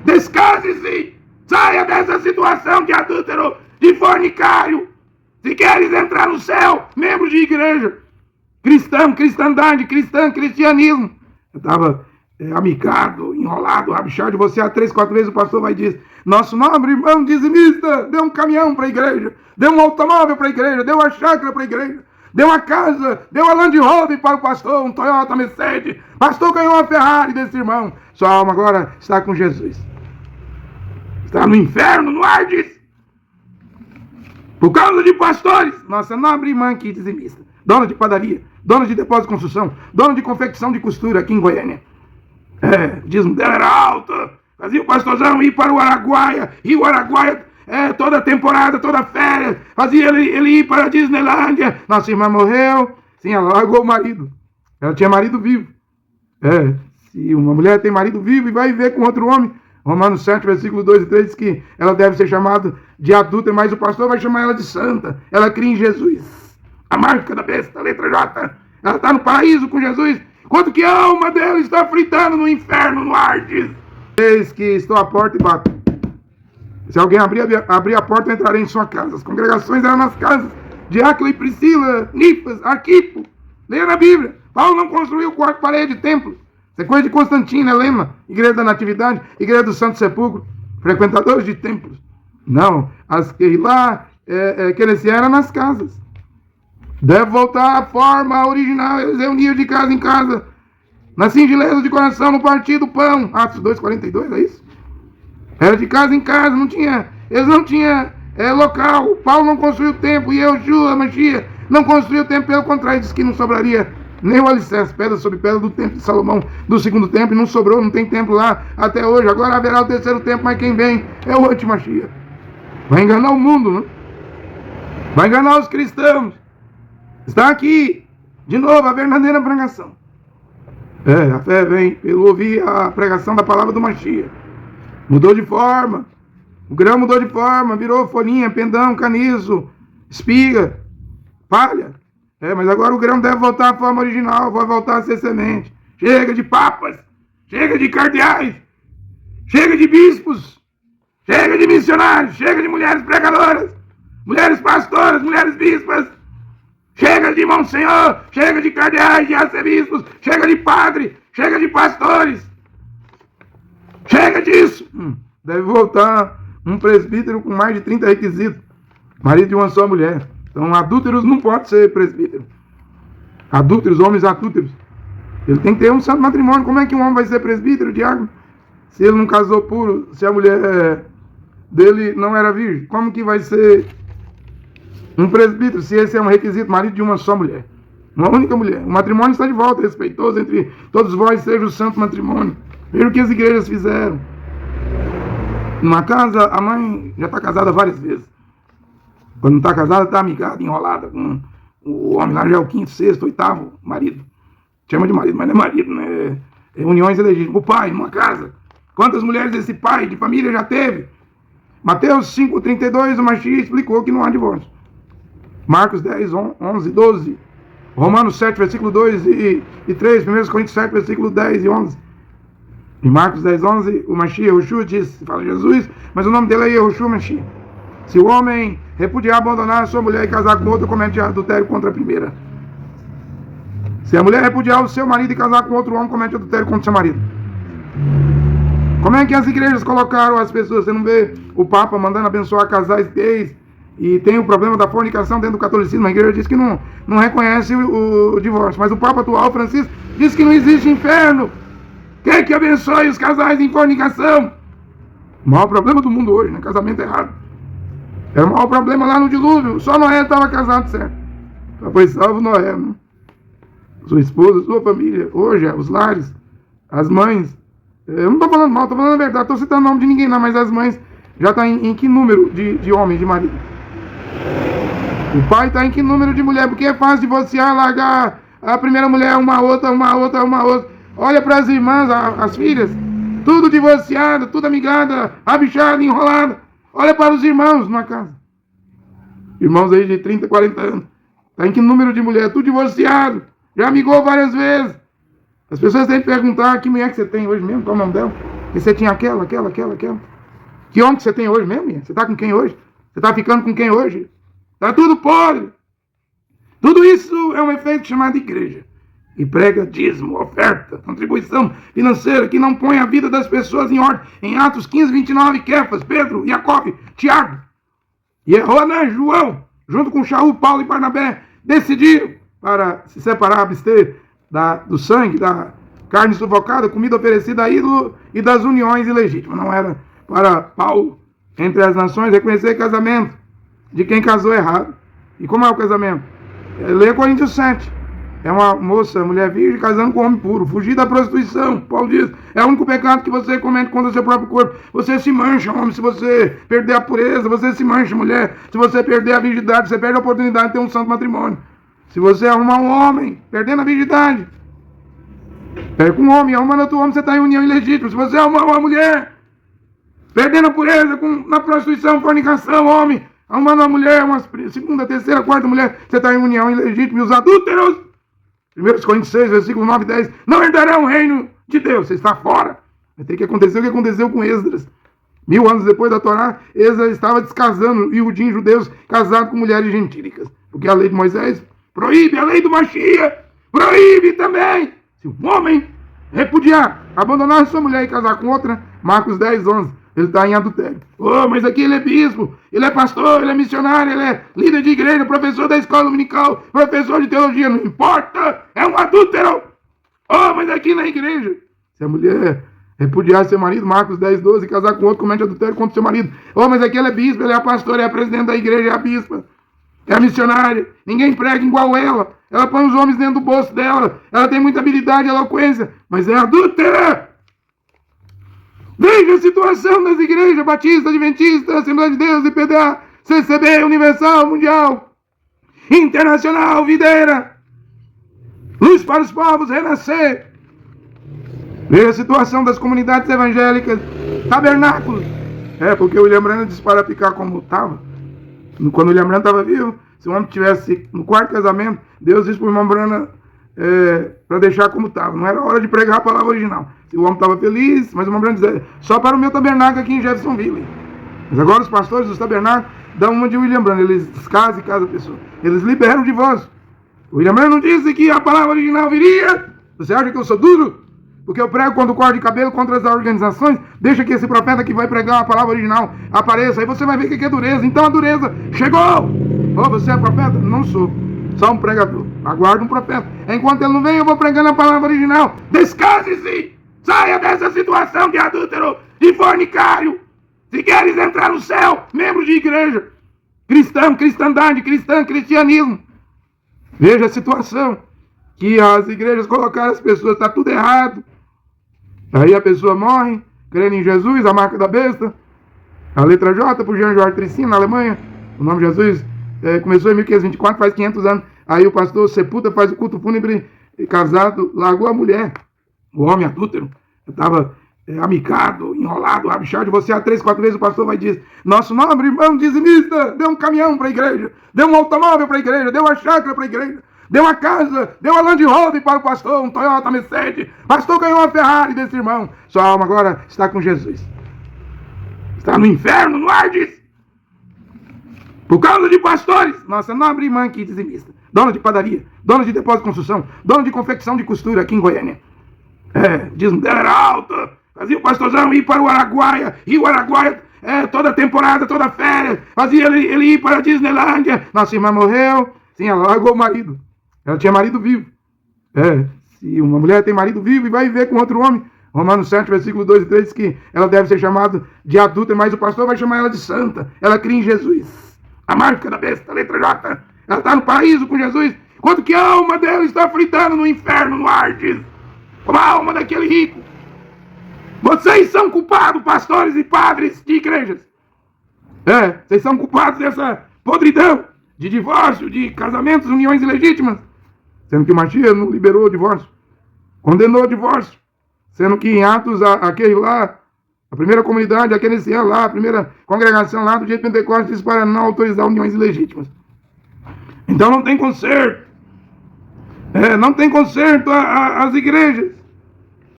Descase-se! Saia dessa situação de adúltero, de fornicário! Se queres entrar no céu, membro de igreja, cristão, cristandade, cristianismo. Eu estava amicado, enrolado, rabichado de você há 3, 4 vezes o pastor vai dizer: nosso nobre irmão dizimista deu um caminhão para a igreja, deu um automóvel para a igreja, deu uma chácara para a igreja, deu uma casa, deu uma Land Rover para o pastor, um Toyota Mercedes. Pastor ganhou uma Ferrari desse irmão. Sua alma agora está com Jesus. Está no inferno, no Hades. Por causa de pastores. Nossa nobre irmã aqui dizimista, dona de padaria, dona de depósito de construção, dona de confecção de costura aqui em Goiânia. O dízimo dela era alto. Fazia o pastorzão ir para o Araguaia. E o Araguaia, toda temporada, toda férias, fazia ele ir para a Disneylândia. Nossa irmã morreu. Sim, ela largou o marido. Ela tinha marido vivo. Se uma mulher tem marido vivo e vai viver com outro homem, Romanos 7, versículo 2 e 3 diz que ela deve ser chamada de adúltera, mas o pastor vai chamar ela de santa. Ela cria em Jesus. A marca da besta, a letra J. Ela está no paraíso com Jesus, enquanto que a alma dela está fritando no inferno, no Hades. Eis que estou à porta e bato. Se alguém abrir a porta, eu entrarei em sua casa. As congregações eram nas casas de Áquila e Priscila, Nifas, Arquipo. Leia na Bíblia. Paulo não construiu quarto parede de templo. Isso é coisa de Constantino, Helena, Igreja da Natividade, Igreja do Santo Sepulcro, frequentadores de templos. Não, as que lá cresciam eram nas casas. Deve voltar à forma original. Eles reuniam de casa em casa, na singeleza de coração, no partir do pão. Atos 2,42, é isso? Era de casa em casa, eles não tinham local. Paulo não construiu templo, e Yeshua, Mashiach, não construiu templo, pelo contrário, disse que não sobraria nem o alicerce, pedra sobre pedra do templo de Salomão, do segundo templo, e não sobrou, não tem templo lá até hoje. Agora haverá o terceiro templo, mas quem vem é o anti-Mashiach. Vai enganar o mundo, né? Vai enganar os cristãos. Está aqui, de novo, a verdadeira pregação. A fé vem pelo ouvir a pregação da palavra do Mashiach. Mudou de forma. O grão mudou de forma, virou folhinha, pendão, caniço, espiga, palha. Mas agora o grão deve voltar à forma original, vai voltar a ser semente. Chega de papas, chega de cardeais, chega de bispos, chega de missionários, chega de mulheres pregadoras, mulheres pastoras, mulheres bispas. Chega de monsenhor, chega de cardeais, de arcebispos, chega de padre, chega de pastores. Chega disso. Deve voltar um presbítero com mais de 30 requisitos, marido de uma só mulher. Então, adúlteros não pode ser presbítero. Adúlteros, homens adúlteros. Ele tem que ter um santo matrimônio. Como é que um homem vai ser presbítero, diácono, se ele não casou puro, se a mulher dele não era virgem? Como que vai ser um presbítero, se esse é um requisito, marido de uma só mulher? Uma única mulher. O matrimônio está de volta, respeitoso entre todos vós, seja o santo matrimônio. Veja o que as igrejas fizeram. Numa casa, a mãe já está casada várias vezes. Quando não está casada, está amigada, enrolada com o homem lá, já é o 5º, 6º, 8º marido. Chama de marido, mas não é marido, né? Uniões ilegítimas. O pai, numa casa. Quantas mulheres esse pai de família já teve? Mateus 5,32, o Mashiach explicou que não há divórcio. Marcos 10, 11, 12. Romanos 7, versículo 2 e 3. 1 Coríntios 7, versículo 10 e 11. Em Marcos 10, 11, o Mashiach, Yeshua disse, fala Jesus, mas o nome dele é Yeshua Mashiach. Se o homem repudiar, abandonar a sua mulher e casar com outra, comete adultério contra a primeira. Se a mulher repudiar o seu marido e casar com outro homem, comete adultério contra o seu marido. Como é que as igrejas colocaram as pessoas? Você não vê o Papa mandando abençoar casais gays e tem o problema da fornicação dentro do catolicismo. A igreja diz que não reconhece o divórcio. Mas o Papa atual, Francisco, diz que não existe inferno. Quer que abençoe os casais em fornicação? O maior problema do mundo hoje, né? Casamento errado. Era o maior problema lá no dilúvio. Só Noé estava casado certo. Só foi salvo Noé, né? Sua esposa, sua família. Hoje, os lares, as mães. Eu não estou falando mal, estou falando a verdade. Estou citando o nome de ninguém não, mas as mães já estão em que número de homem, de marido? O pai está em que número de mulher? Porque é fácil divorciar, largar a primeira mulher, uma outra. Olha para as irmãs, as filhas. Tudo divorciado, tudo amigada, abichada, enrolada. Olha para os irmãos numa casa. Irmãos aí de 30, 40 anos. Está em que número de mulher? Tudo divorciado. Já amigou várias vezes. As pessoas têm que perguntar que mulher que você tem hoje mesmo, qual é o nome dela? E você tinha aquela. Que homem que você tem hoje mesmo, minha? Você está com quem hoje? Você está ficando com quem hoje? Está tudo podre. Tudo isso é um efeito chamado igreja. E prega dízimo, oferta, contribuição financeira que não põe a vida das pessoas em ordem. Em Atos 15, 29, Kefas, Pedro, Jacob, Tiago e Ronan, João, junto com Shaul, Paulo e Barnabé, decidiram para se separar, abster do sangue, da carne sufocada, comida oferecida a ídolo e das uniões ilegítimas. Não era para Paulo, entre as nações, reconhecer casamento de quem casou errado. E como é o casamento? Lê Coríntios 7. É uma moça, mulher virgem, casando com um homem puro. Fugir da prostituição. Paulo diz, é o único pecado que você comete contra o seu próprio corpo. Você se mancha, homem, se você perder a pureza. Você se mancha, mulher. Se você perder a virgindade, você perde a oportunidade de ter um santo matrimônio. Se você arrumar um homem, perdendo a virgindade, perde com um homem, arrumando outro homem, você está em união ilegítima. Se você arrumar uma mulher, perdendo a pureza na prostituição, fornicação, homem, arrumando uma mulher, uma segunda, terceira, quarta mulher, você está em união ilegítima. E os adúlteros, 1 Coríntios 6, versículo 9 e 10, não herdarão o reino de Deus. Você está fora. Vai ter que acontecer o que aconteceu com Esdras. 1000 anos depois da Torá, Esdras estava descasando iudim, judeus, casados com mulheres gentílicas. Porque a lei de Moisés proíbe, a lei do Mashiach proíbe também. Se um homem repudiar, abandonar sua mulher e casar com outra, Marcos 10, 11, ele está em adultério. Mas aqui ele é bispo, ele é pastor, ele é missionário, ele é líder de igreja, professor da escola dominical, professor de teologia, não importa, é um adúltero. Mas aqui na igreja, se a mulher repudiar seu marido, Marcos 10, 12, casar com outro, comete adultério contra seu marido. Mas aqui ele é bispo, ele é pastor, ele é presidente da igreja, é a bispa, é a missionária, ninguém prega igual ela. Ela põe os homens dentro do bolso dela, ela tem muita habilidade e eloquência, mas é adúltera. Veja a situação das igrejas batistas, adventistas, Assembleia de Deus, IPDA, CCB, Universal, Mundial, Internacional, Videira, Luz para os Povos, Renascer. Veja a situação das comunidades evangélicas, tabernáculos. Porque o William Branham disse para ficar como estava. Quando o William Branham estava vivo, se o homem estivesse no quarto casamento, Deus disse para o irmão Branham para deixar como estava. Não era hora de pregar a palavra original. Se o homem estava feliz, mas o irmão Branham dizia, só para o meu tabernáculo aqui em Jeffersonville. Mas agora os pastores dos tabernáculos dão uma de William Branham. Eles casam e casam a pessoa. Eles liberam o divórcio. O William Branham não disse que a palavra original viria. Você acha que eu sou duro? Porque eu prego contra o corte de cabelo, contra as organizações. Deixa que esse profeta que vai pregar a palavra original apareça. Aí você vai ver o que é dureza. Então a dureza chegou. Você é profeta? Não sou. Só um pregador. Aguardo um profeta. Enquanto ele não vem, eu vou pregando a palavra original. Descase-se. Saia dessa situação de adúltero, de fornicário. Se queres entrar no céu, membro de igreja, cristão, cristandade, cristianismo. Veja a situação que as igrejas colocaram as pessoas, está tudo errado. Aí a pessoa morre, crendo em Jesus, a marca da besta, a letra J, por Jean-Georges Tricin, na Alemanha. O nome de Jesus começou em 1524, faz 500 anos. Aí o pastor sepulta, faz o culto fúnebre, casado, largou a mulher. O homem adúltero estava amicado, enrolado, rabichado de você. 3, 4 vezes o pastor vai dizer, nosso nobre irmão dizimista deu um caminhão para a igreja, deu um automóvel para a igreja, deu uma chácara para a igreja, deu uma casa, deu uma Land Rover para o pastor, um Toyota Mercedes. Pastor ganhou uma Ferrari desse irmão. Sua alma agora está com Jesus. Está no inferno, no Hades. Por causa de pastores. Nossa nobre irmã aqui dizimista, dona de padaria, dona de depósito de construção, dona de confecção de costura aqui em Goiânia. O dízimo dela era alto. Fazia o pastorzão ir para o Araguaia. Rio Araguaia, toda temporada, toda férias. Fazia ele ir para a Disneylândia. Nossa irmã morreu. Sim, ela largou o marido. Ela tinha marido vivo. Se uma mulher tem marido vivo e vai viver com outro homem, Romanos 7, versículo 2 e 3 diz que ela deve ser chamada de adúltera, mas o pastor vai chamar ela de santa. Ela cria em Jesus. A marca da besta, a letra J. Ela está no paraíso com Jesus, enquanto que a alma dela está fritando no inferno, no Hades. Como a alma daquele rico. Vocês são culpados, pastores e padres de igrejas. Vocês são culpados dessa podridão de divórcio, de casamentos, uniões ilegítimas. Sendo que o Mashiach não liberou o divórcio. Condenou o divórcio. Sendo que em Atos, aquele lá, a primeira comunidade, aquele ano lá, a primeira congregação lá do dia de Pentecostes, disse para não autorizar uniões ilegítimas. Então não tem conserto. Não tem conserto às igrejas.